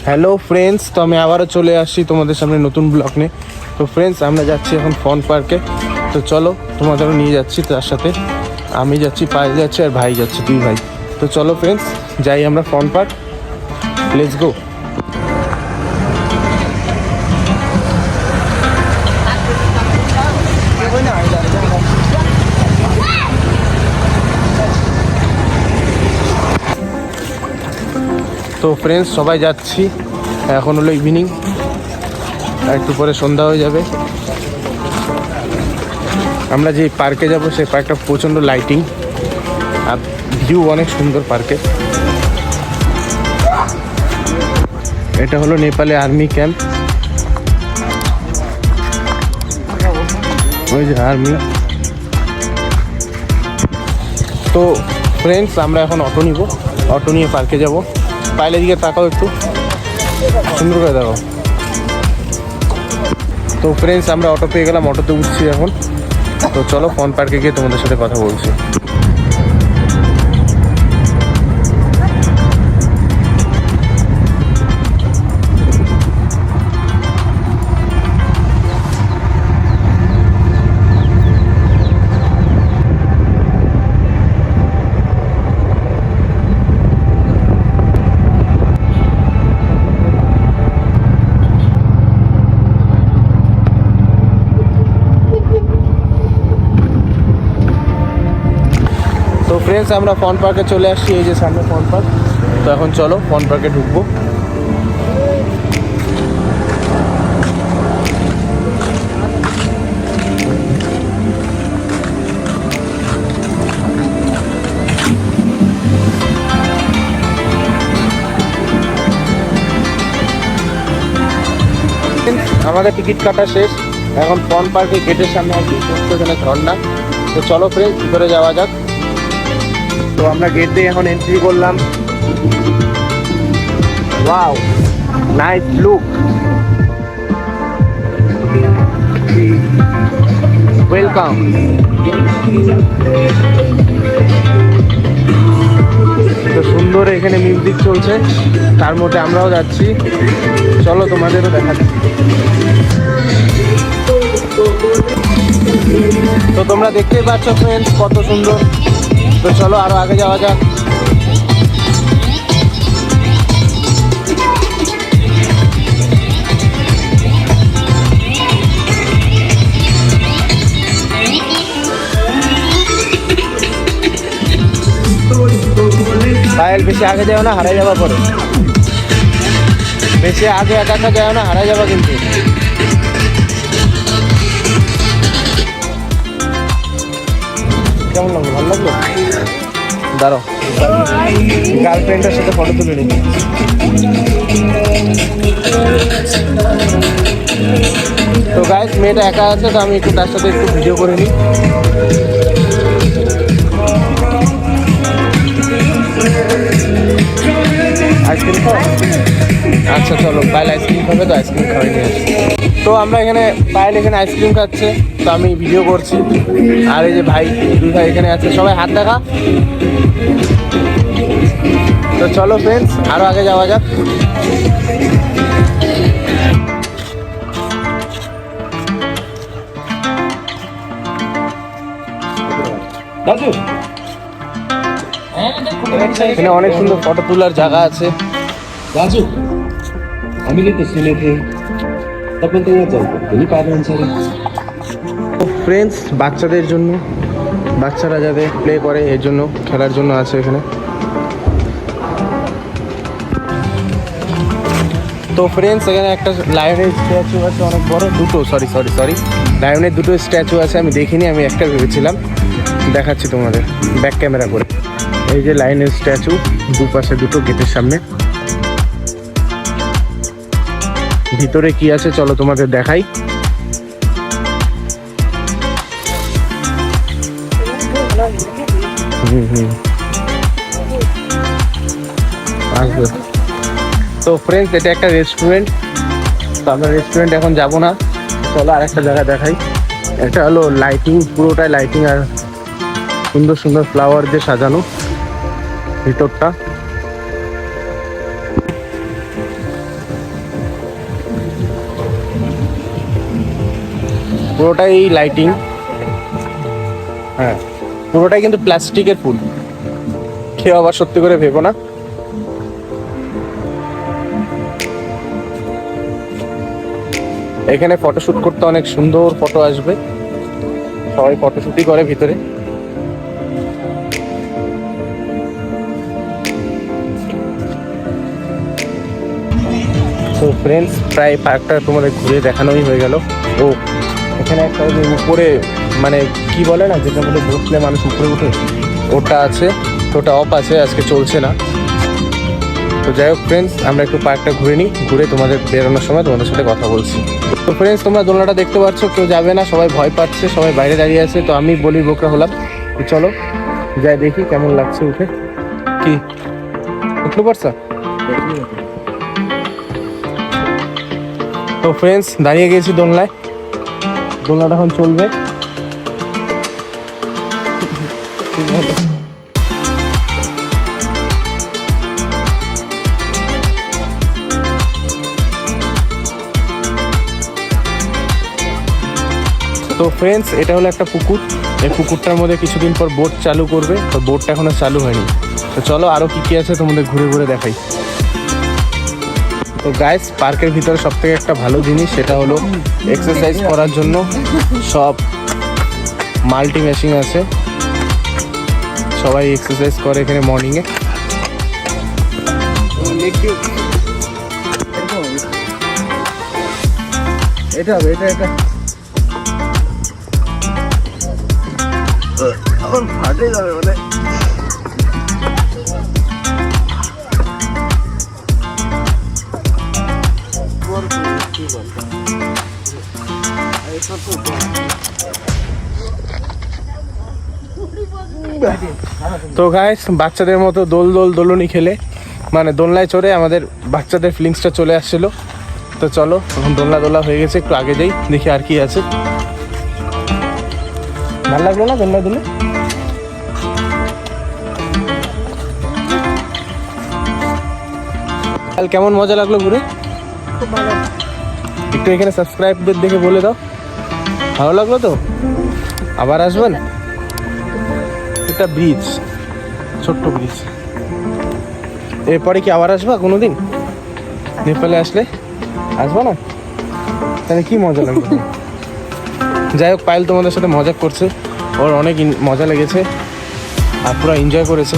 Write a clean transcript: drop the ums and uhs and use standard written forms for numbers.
Hello friends, তো আমি আবারও চলে আসছি তোমাদের সামনে নতুন ব্লগ নিয়ে। তো ফ্রেন্ডস, আমরা যাচ্ছি এখন ফন পার্কে। তো চলো, তোমাদেরও নিয়ে যাচ্ছি। তার সাথে আমি যাচ্ছি, পায়ে যাচ্ছি, আর ভাই যাচ্ছে, দুই ভাই। তো চলো ফ্রেন্ডস, যাই আমরা ফন পার্ক। Let's go. তো ফ্রেন্ডস, সবাই যাচ্ছি। এখন হলো ইভিনিং, একটু পরে সন্ধ্যা হয়ে যাবে। আমরা যে পার্কে যাব সেই পার্কটা প্রচণ্ড লাইটিং আর ভিউ অনেক সুন্দর পার্কে। এটা হলো নেপালে আর্মি ক্যাম্প। ওই যে আর্মি। তো ফ্রেন্ডস, আমরা এখন অটো নিব, অটো নিয়ে পার্কে যাব। পাইলের দিকে তাকাও, একটু সুন্দর করে দেখো। তো ফ্রেন্ডস, আমরা অটো পেয়ে গেলাম, অটোতে উঠছি এখন। তো চলো ফন পার্কে গিয়ে তোমাদের সাথে কথা বলছি। তো ফ্রেন্ডস, আমরা ফন পার্কে চলে আসছি। এই যে সামনে ফন পার্ক। তো এখন চলো ফন পার্কে ঢুকবো। আমাদের টিকিট কাটা শেষ। এখন ফন পার্কে গেটের সামনে আসছি, এখানে ঝর্ণা। তো চলো ফ্রেন্ডস, ভিতরে যাওয়া যাক। তো আমরা গেট দিয়ে এখন এন্ট্রি করলাম। Wow, nice look, welcome. তো সুন্দর এখানে মিউজিক চলছে, তার মধ্যে আমরাও যাচ্ছি। চলো তোমাদেরও দেখাচ্ছি। তো তোমরা দেখতেই পাচ্ছ ফ্রেন্ডস, কত সুন্দর। তো চলো আরো আগে যাওয়া যাক। পায়েল, বেশি আগে যাও না, হারাই যাওয়া পরে। বেশি আগে একা যাও না, হারাই যাবা কিন্তু। কেমন লাগলো? ভালো লাগলো? দাঁড়ো, গার্লফ্রেন্ডের সাথে ফটো তুলে নিই। তো গাইস, মেয়েটা একা আছে, তো আমি একটু তার সাথে একটু ভিডিও করে নিই। আইসক্রিম খাও? আচ্ছা চলো, পায়েল আইসক্রিম খাবে, তো আইসক্রিম খাওয়াই নিয়ে আসি। তো আমরা এখানে, পায়েল এখানে আইসক্রিম খাচ্ছে, তো আমি ভিডিও করছি। আর এই যে ভাই, দুই ভাই এখানে আছে, সবাই হাত দেখা। তো চলো ফ্রেন্ডস, আরো আগে যাওয়া যাক। এখানে অনেক সুন্দর ফটো তোলার জায়গা আছে। राजू आम्ही ते सुने थे তখন তো চলতো তুমি পাবেন স্যার। ফ্রেন্ডস, বাচ্চাদের জন্য, বাচ্চারা যাতে প্লে করে এর জন্য, খেলার জন্য আছে এখানে। তো ফ্রেন্ডস, এখানে একটা লায়নের স্ট্যাচু আছে, অনেক বড়, দুটো, সরি লায়নের দুটো স্ট্যাচু আছে। আমি দেখিনি, আমি একটা ভেবেছিলাম। দেখাচ্ছি তোমাদের ব্যাক ক্যামেরা করে। এই যে লায়নের স্ট্যাচু, দুপাশে দুটো, গেটের সামনে। ভিতরে কি আছে চলো তোমাদের দেখাই। আসবে। তো ফ্রেন্ডস, এটা একটা রেস্টুরেন্ট। তো আমরা রেস্টুরেন্ট এখন যাব না, চলো আরেকটা জায়গা দেখাই। এটা হলো লাইটিং, পুরোটাই লাইটিং আর সুন্দর সুন্দর ফ্লাওয়ার দিয়ে সাজানো ভিতরটা। পুরোটাই লাইটিং, হ্যাঁ পুরোটাই কিন্তু প্লাস্টিকের ফুল। কেউ আবার সত্যি করে ভেবো না। এখানে ফটোশুট করতে অনেক সুন্দর ফটো আসবে, সবাই ফটোশুটই করে ভিতরে। তো ফ্রেন্ডস, প্রায় পার্কটা তোমাদের ঘুরে দেখানোই হয়ে গেল। ও এখানে একটা ওই যে উপরে মানে কি বলে না, যেটার মধ্যে বসলে মানুষ উপরে উঠে, ওটা আছে। তো ওটা অফ আছে, আজকে চলছে না। তো যাই হোক ফ্রেন্ডস, আমরা একটু পার্কটা ঘুরে নিই, ঘুরে তোমাদের বেরোনোর সময় তোমাদের সাথে কথা বলছি। তো ফ্রেন্ডস, তোমরা দোলনাটা দেখতে পাচ্ছ, কেউ যাবে না, সবাই ভয় পাচ্ছে, সবাই বাইরে দাঁড়িয়ে আছে। তো আমি বলি বোকরা হলাম, তো চলো যাই দেখি কেমন লাগছে উঠে। কি উঠতে পারছো? তো ফ্রেন্ডস, দাঁড়িয়ে গেছি দোলনায়, দোলনাটা এখন চলবে। তো ফ্রেন্ডস, এটা হলো একটা পুকুর। এই পুকুরটার মধ্যে কিছুদিন পর বোট চালু করবে, তো বোটটা এখনো চালু হয়নি। তো চলো আরো কি কি আছে তোমাদের ঘুরে ঘুরে দেখাই। তো গাইস, পার্কের ভিতরে সব থেকে একটা ভালো জিনিস, সেটা হলো এক্সারসাইজ করার জন্য সব মাল্টি মেশিন আছে। সবাই এক্সারসাইজ করে এখানে মর্নিংয়ে। এটা হবে, এটা এটা আমার ফাটে যাবে মানে। তো গাইস, বাচ্চাদের মতো দোলনি খেলে মানে দোলনায় চড়ে আমাদের বাচ্চাদের ফিলিংসটা চলে আসছিল। তো চলো এখন দোলা হয়ে গেছে, একটু আগে যাই দেখি আর কি আছে। ভালো লাগলো না দোলনা দুলে? কাল কেমন মজা লাগলো ঘুরে? খুব ভালো। একটু এখানে সাবস্ক্রাইবদের দেখে বলে দাও, ভালো লাগলো তো? আবার আসবেন? এটা ব্রিজ, ছোট্ট ব্রিজ। এরপরে কি আবার আসবা কোনোদিন? নেপালে আসলে আসবা না? তাহলে কি মজা লাগবে? যাই হোক, পায়েল তোমাদের সাথে মজা করছে, ওর অনেক মজা লেগেছে আর পুরো এনজয় করেছে।